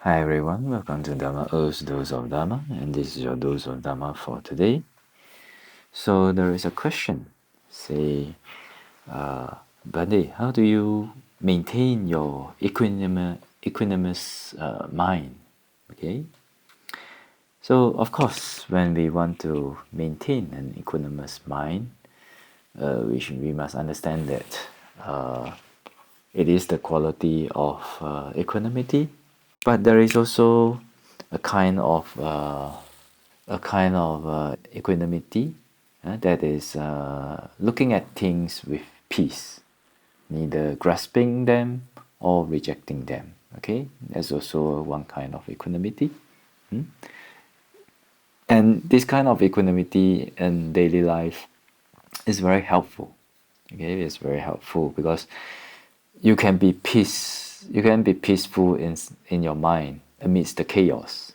Hi everyone, welcome to Dharma Earth's Dose of Dharma, and this is your dose of Dharma for today. So there is a question, say, Bade, how do you maintain your equanimous mind? Okay, so of course, when we want to maintain an equanimous mind, we must understand that it is the quality of equanimity, but there is also a kind of equanimity that is looking at things with peace, neither grasping them or rejecting them. Okay, that's also one kind of equanimity. And this kind of equanimity in daily life is very helpful. Okay, it's very helpful because you can be peaceful in your mind amidst the chaos.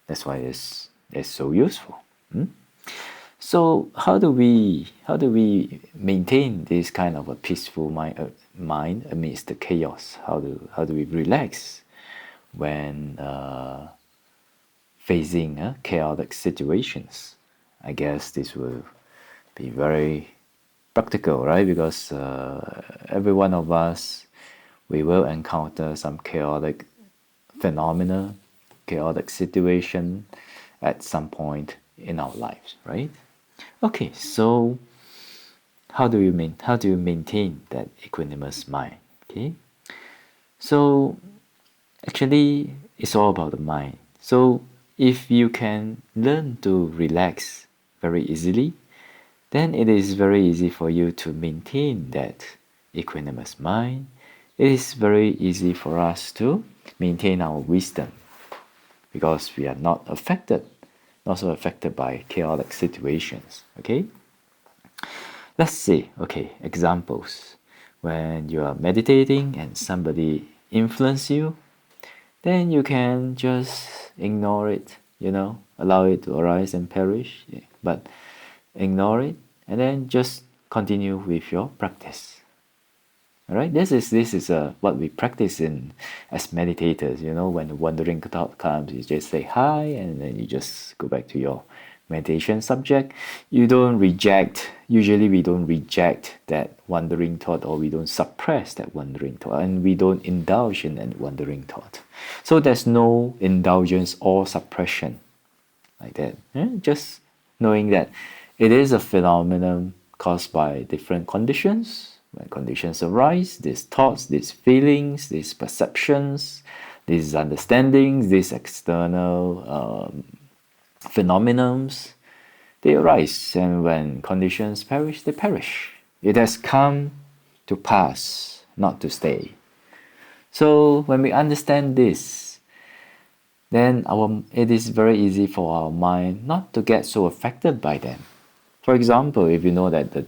That's why it's so useful. So how do we maintain this kind of a peaceful mind amidst the chaos? How do we relax when facing chaotic situations? I guess this will be very practical, right? Because every one of us, we will encounter some chaotic phenomena, chaotic situation at some point in our lives, right? Okay, so how do you maintain that equanimous mind? Okay, so actually it's all about the mind. So if you can learn to relax very easily, then it is very easy for you to maintain that equanimous mind. It is very easy for us to maintain our wisdom because we are not so affected by chaotic situations. Okay? Let's say, okay, examples. When you are meditating and somebody influence you, then you can just ignore it, allow it to arise and perish, but ignore it and then just continue with your practice. All right, this is what we practice in as meditators. When the wandering thought comes, you just say hi, and then you just go back to your meditation subject. You don't reject. Usually, we don't reject that wandering thought, or we don't suppress that wandering thought, and we don't indulge in that wandering thought. So there's no indulgence or suppression like that. Just knowing that it is a phenomenon caused by different conditions. When conditions arise, these thoughts, these feelings, these perceptions, these understandings, these external phenomenons, they arise. And when conditions perish, they perish. It has come to pass, not to stay. So when we understand this, then it is very easy for our mind not to get so affected by them. For example, if you know that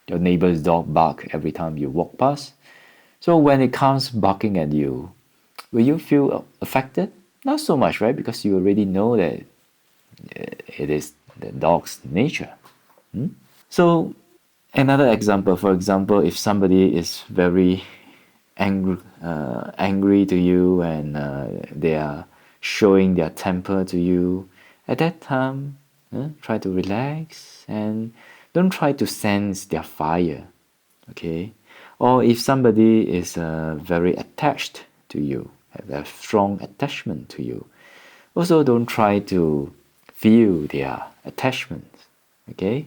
your neighbor's dog bark every time you walk past, so when it comes barking at you, will you feel affected? Not so much, right? Because you already know that it is the dog's nature. So another example, for example, if somebody is very angry to you and they are showing their temper to you, at that time, try to relax and don't try to sense their fire, okay? Or if somebody is very attached to you, have a strong attachment to you, also don't try to feel their attachment, okay?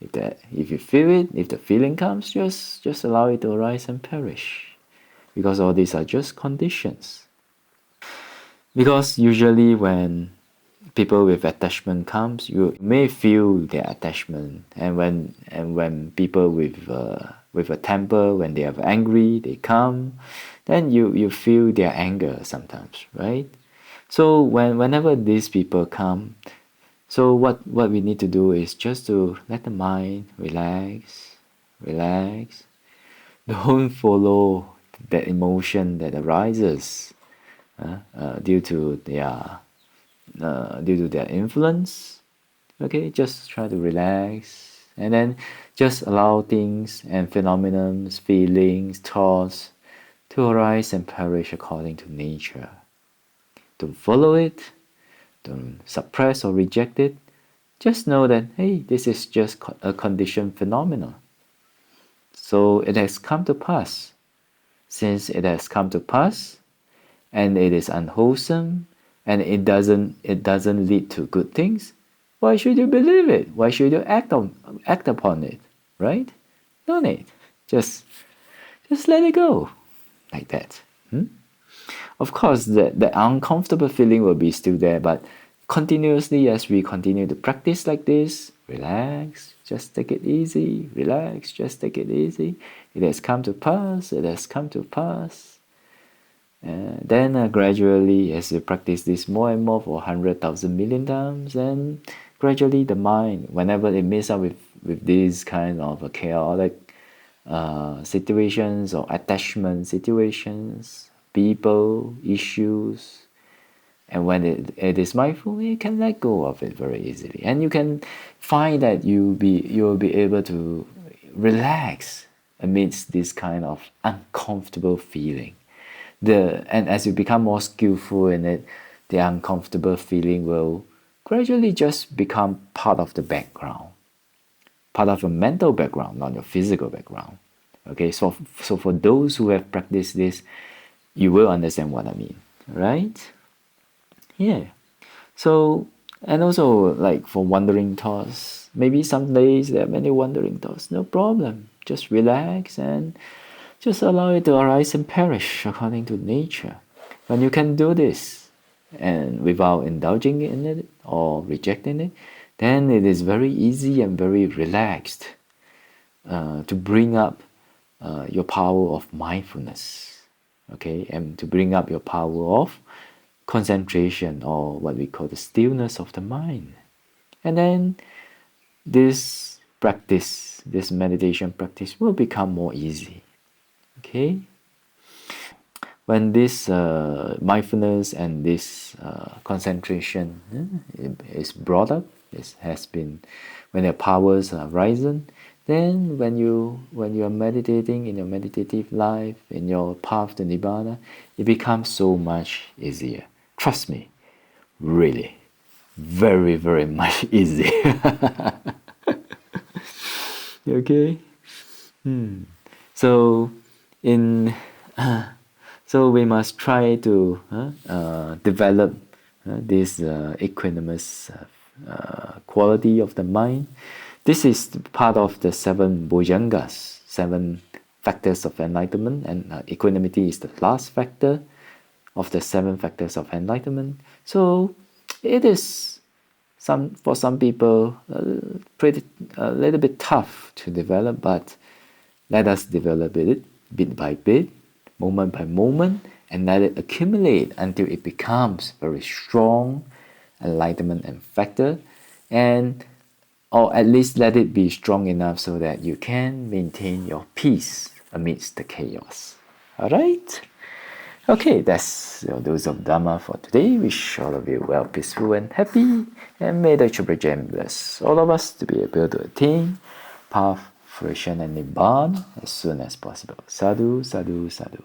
If you feel it, if the feeling comes, just allow it to arise and perish, because all these are just conditions. Because usually when people with attachment comes, you may feel their attachment, and when people with a temper, when they are angry, they come, then you feel their anger sometimes, right? So whenever these people come, so what we need to do is just to let the mind relax. Don't follow that emotion that arises due to their influence. Okay, just try to relax and then just allow things and phenomena, feelings, thoughts to arise and perish according to nature, Don't follow it. Don't suppress or reject it. Just know that, hey, this is just a conditioned phenomenon. So it has come to pass. Since it has come to pass, and it is unwholesome, and it doesn't lead to good things, why should you believe it? Why should you act upon it? Right? No need. Just let it go. Like that. Of course, the uncomfortable feeling will be still there, but continuously as we continue to practice like this, relax, just take it easy, relax, just take it easy. It has come to pass, it has come to pass. Then gradually, as you practice this more and more for 100,000 million times, then gradually the mind, whenever it meets up with these kind of chaotic situations or attachment situations, people, issues, and when it is mindful, you can let go of it very easily, and you can find that you'll be able to relax amidst this kind of uncomfortable feeling. And as you become more skillful in it, the uncomfortable feeling will gradually just become part of the background, part of your mental background, not your physical background. Okay, so for those who have practiced this, you will understand what I mean, right? Yeah. So, and also like for wandering thoughts, maybe some days there are many wandering thoughts, no problem. Just relax and just allow it to arise and perish according to nature. When you can do this and without indulging in it or rejecting it, then it is very easy and very relaxed to bring up your power of mindfulness, okay, and to bring up your power of concentration, or what we call the stillness of the mind. And then this practice, this meditation practice will become more easy, okay? When this mindfulness and this concentration is brought up, when the powers are risen, then when you are meditating in your meditative life, in your path to Nibbana, it becomes so much easier. Trust me, really, very, very much easier. Okay? So, so we must try to develop this equanimous quality of the mind. This is part of the 7 bhujangas, 7 factors of enlightenment, and equanimity is the last factor of the 7 factors of enlightenment. So it is for some people a little bit tough to develop, but let us develop it bit by bit, moment by moment, and let it accumulate until it becomes very strong enlightenment and factor, and or at least let it be strong enough so that you can maintain your peace amidst the chaos. All right? Okay, that's your dose of Dhamma for today. Wish all of you well, peaceful and happy, and may the Triple Gem bless all of us to be able to attain path, fruition and Nibbana as soon as possible. Sadhu, sadhu, sadhu.